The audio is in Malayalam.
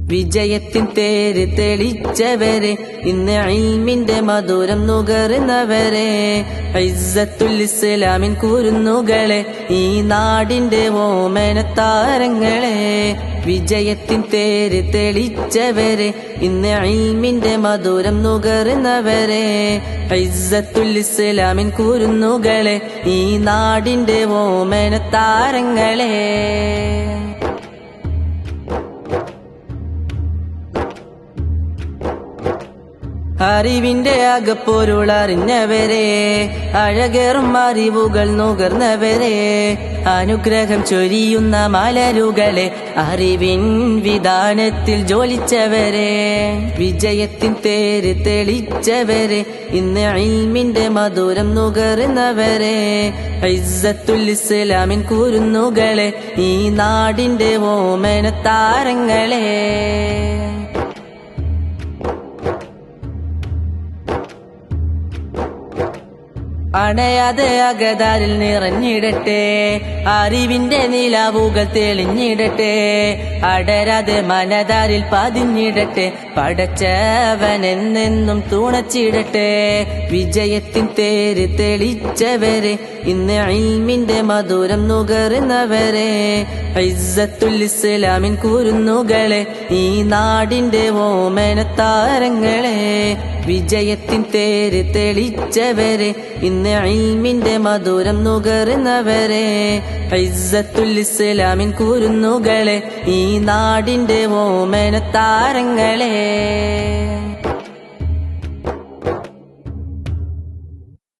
വിജയത്തിൻ തേര് തെളിച്ചവരെ, ഇന്ന് ഇൽമിന്റെ മധുരം നുകർന്നവരെ, ഇസ്സത്തുൽ ഇസ്ലാമിൻ കുരുന്നുകളെ, ഈ നാടിന്റെ ഓമനത്താരങ്ങളെ. വിജയത്തിൻ തേര് തെളിച്ചവരെ, ഇന്ന് ഇൽമിന്റെ മധുരം നുകർന്നവരെ, ഇസ്സത്തുൽ ഇസ്ലാമിൻ കുരുന്നുകളെ, ഈ നാടിന്റെ ഓമനത്താരങ്ങളെ. അറിവിന്റെ അകപ്പൊരുളറിഞ്ഞവരെ, അഴകേറും അറിവുകൾ നുകർന്നവരെ, അനുഗ്രഹം ചൊരിയുന്ന മലരുകളെ, അറിവിൻ വിധാനത്തിൽ ജോലിച്ചവരെ. വിജയത്തിൻ തേര് തെളിച്ചവരെ, ഇന്ന് ഇൽമിന്റെ മധുരം നുകർന്നവരെ, ഇസ്സത്തുൽ ഇസ്ലാമിൻ കുരുന്നുകളെ, ഈ നാടിന്റെ ഓമനത്താരങ്ങളെ. അണയാതെ അകതാരിൽ നിറഞ്ഞിടട്ടെ, അറിവിന്റെ നിലാവുകൾ തെളിഞ്ഞിടട്ടെ, അടരാതെ മനതാരിൽ പതിഞ്ഞിടട്ടെ, പടച്ചവനെന്നെന്നും തുണച്ചിടട്ടെ. വിജയത്തിൻ തേര് തെളിച്ചവരെ, ഇന്ന് ഇൽമിന്റെ മധുരം നുകർന്നവരെ, ഇസ്സത്തുൽ ഇസ്ലാമിൻ കുരുന്നുകളെ, ഈ നാടിന്റെ ഓമനത്താരങ്ങളെ. വിജയത്തിൻ തേര് തെളിച്ചവരെ, ഇന്ന് ഇൽമിന്റെ മധുരം നുകർന്നവരെ, ഇസ്സത്തുൽ ഇസ്ലാമിൻ കുരുന്നുകളെ, ഈ നാടിന്റെ ഓമനത്താരങ്ങളെ.